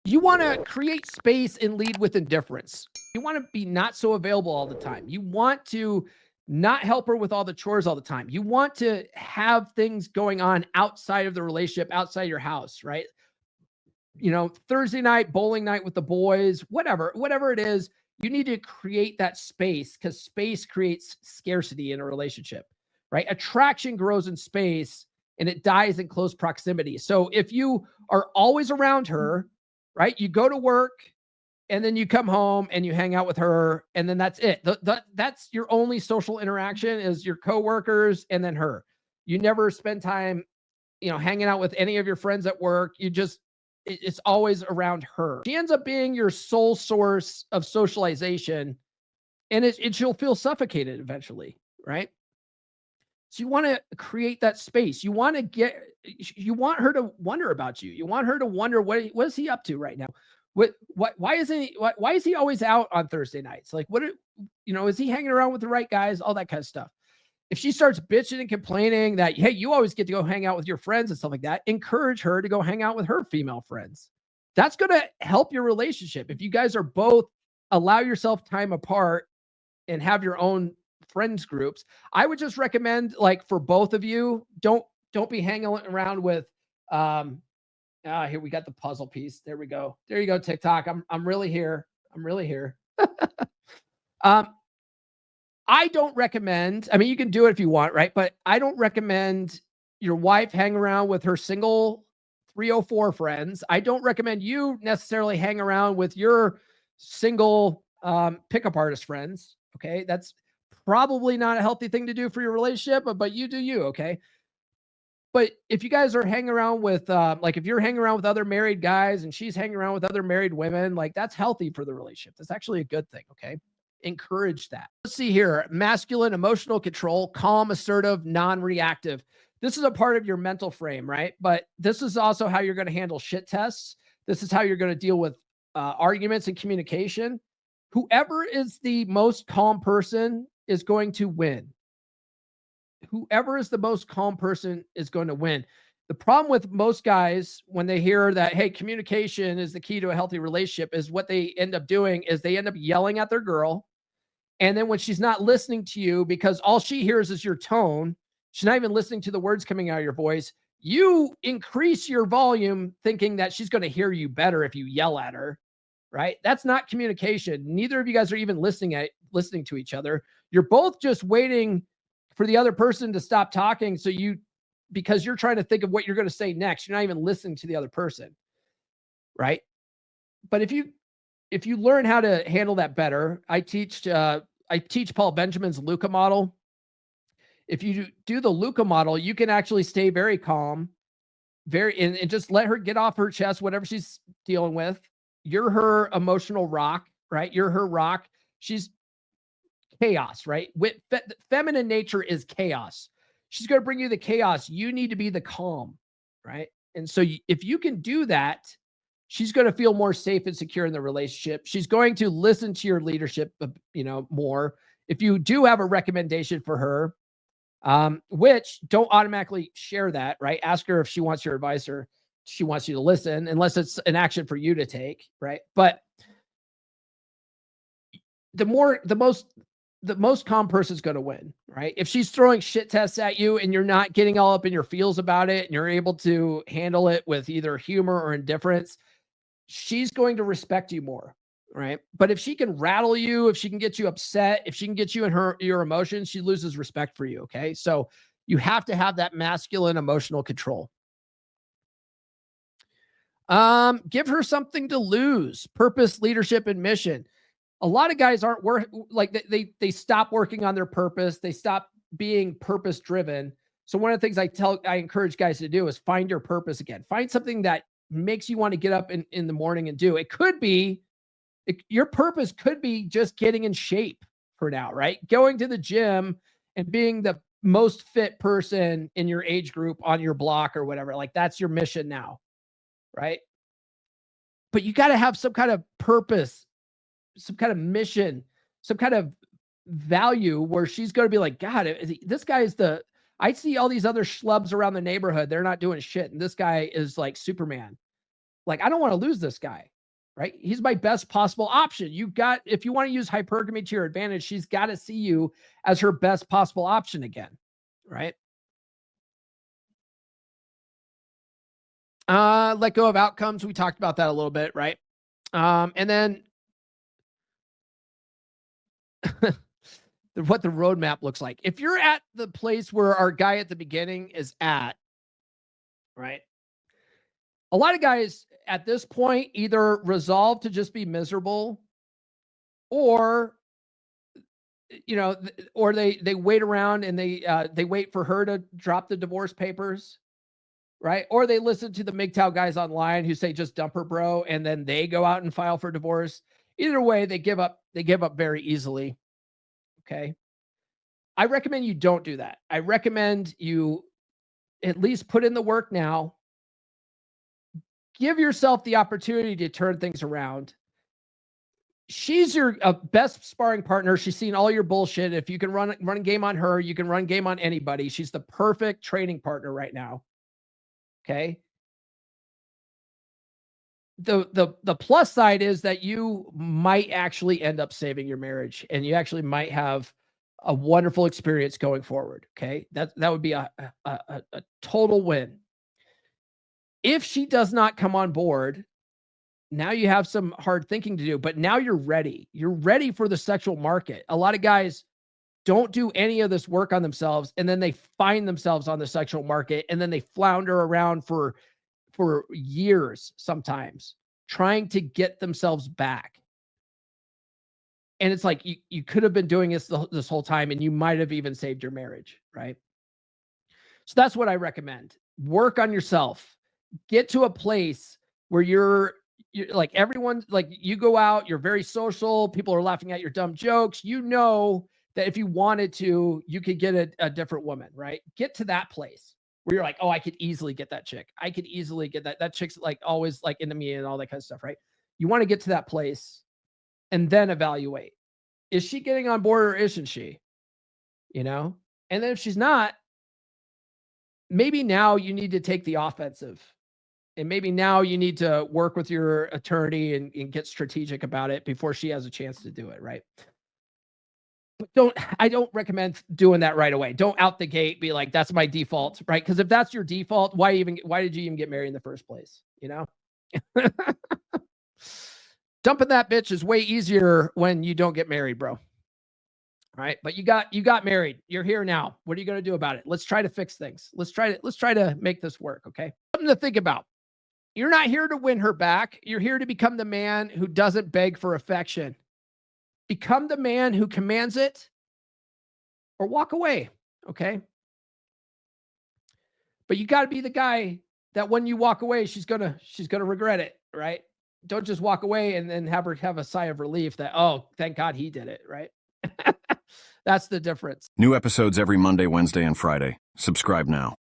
You want to create space and lead with indifference. You want to be not so available all the time. You want to not help her with all the chores all the time. You want to have things going on outside of the relationship, outside your house, right? Thursday night, bowling night with the boys, whatever it is, you need to create that space because space creates scarcity in a relationship, right? Attraction grows in space and it dies in close proximity. So if you are always around her, right, you go to work and then you come home and you hang out with her and then that's it. That's your only social interaction is your coworkers and then her. You never spend time, hanging out with any of your friends at work. It's always around her. She ends up being your sole source of socialization and she'll feel suffocated eventually, right? So you want to create that space. You want her to wonder about you. You want her to wonder what is he up to right now? Why is he always out on Thursday nights? Like is he hanging around with the right guys? All that kind of stuff. If she starts bitching and complaining that, hey, you always get to go hang out with your friends and stuff like that, encourage her to go hang out with her female friends. That's going to help your relationship. If you guys are both allow yourself time apart and have your own friends groups, I would just recommend, like, for both of you, don't be hanging around with here we got the puzzle piece. There we go. There you go, TikTok. I'm really here. I'm really here. I don't recommend, I mean, you can do it if you want, right? But I don't recommend your wife hang around with her single 304 friends. I don't recommend you necessarily hang around with your single pickup artist friends. Okay. That's probably not a healthy thing to do for your relationship, but you do you. Okay. But if you guys are hanging around with, like, if you're hanging around with other married guys and she's hanging around with other married women, like, that's healthy for the relationship. That's actually a good thing. Okay. Encourage that. Let's see here. Masculine emotional control, calm, assertive, non-reactive. This is a part of your mental frame, right? But this is also how you're going to handle shit tests. This is how you're going to deal with arguments and communication. Whoever is the most calm person is going to win. Whoever is the most calm person is going to win. The problem with most guys when they hear that, hey, communication is the key to a healthy relationship, is what they end up doing is they end up yelling at their girl. And then when she's not listening to you because all she hears is your tone, she's not even listening to the words coming out of your voice. You increase your volume thinking that she's going to hear you better if you yell at her, right? That's not communication. Neither of you guys are even listening to each other. You're both just waiting for the other person to stop talking. Because you're trying to think of what you're going to say next. You're not even listening to the other person, right? But if you learn how to handle that better, I teach Paul Benjamin's Luca model. If you do the Luca model, you can actually stay very calm, and just let her get off her chest, whatever she's dealing with. You're her emotional rock, right? You're her rock. She's chaos, right? Feminine nature is chaos. She's going to bring you the chaos. You need to be the calm, right? And so if you can do that, she's going to feel more safe and secure in the relationship. She's going to listen to your leadership, more. If you do have a recommendation for her, which don't automatically share that, right? Ask her if she wants your advice or she wants you to listen, unless it's an action for you to take, right? But the most calm person is going to win, right? If she's throwing shit tests at you and you're not getting all up in your feels about it and you're able to handle it with either humor or indifference, she's going to respect you more, right? But if she can rattle you, if she can get you upset, if she can get you in your emotions, she loses respect for you, okay? So you have to have that masculine emotional control. Give her something to lose. Purpose, leadership, and mission. A lot of guys aren't they stop working on their purpose. They stop being purpose driven. So one of the things I encourage guys to do is find your purpose again. Find something that makes you want to get up in the morning and do. Your purpose could be just getting in shape for now, right? Going to the gym and being the most fit person in your age group on your block or whatever. Like, that's your mission now, right? But you got to have some kind of purpose, some kind of mission, some kind of value where she's going to be like, God, this guy is I see all these other schlubs around the neighborhood. They're not doing shit. And this guy is like Superman. Like, I don't want to lose this guy, right? He's my best possible option. If you want to use hypergamy to your advantage, she's got to see you as her best possible option again, right? Let go of outcomes. We talked about that a little bit, right? And then what the roadmap looks like. If you're at the place where our guy at the beginning is at, right? A lot of guys at this point either resolve to just be miserable, or or they wait around and they wait for her to drop the divorce papers, right? Or they listen to the MGTOW guys online who say just dump her, bro, and then they go out and file for divorce. Either way, they give up very easily. Okay. I recommend you don't do that. I recommend you at least put in the work now. Give yourself the opportunity to turn things around. She's your best sparring partner. She's seen all your bullshit. If you can run game on her, you can run game on anybody. She's the perfect training partner right now. Okay. The plus side is that you might actually end up saving your marriage, and you actually might have a wonderful experience going forward. Okay. That would be a total win. If she does not come on board, now you have some hard thinking to do, but now you're ready. You're ready for the sexual market. A lot of guys don't do any of this work on themselves, and then they find themselves on the sexual market, and then they flounder around for years, sometimes trying to get themselves back. And it's like, you could have been doing this whole time, and you might have even saved your marriage, right? So that's what I recommend. Work on yourself. Get to a place where you're like, everyone, like, you go out, you're very social. People are laughing at your dumb jokes. You know that if you wanted to, you could get a different woman, right? Get to that place where you're like, oh, I could easily get that chick. I could easily get that chick's like always like into me and all that kind of stuff, right? You want to get to that place and then evaluate. Is she getting on board or isn't she? And then if she's not, maybe now you need to take the offensive. And maybe now you need to work with your attorney and get strategic about it before she has a chance to do it, right? But I don't recommend doing that right away. Don't out the gate be like, that's my default, right? Because if that's your default, why did you even get married in the first place? Dumping that bitch is way easier when you don't get married, bro. All right. But you got married. You're here now. What are you going to do about it? Let's try to fix things. Let's try to make this work. Okay. Something to think about. You're not here to win her back. You're here to become the man who doesn't beg for affection. Become the man who commands it, or walk away. Okay. But you got to be the guy that when you walk away, she's going to regret it, right? Don't just walk away and then have her have a sigh of relief that, oh, thank God he did it, right? That's the difference. New episodes every Monday, Wednesday, and Friday. Subscribe now.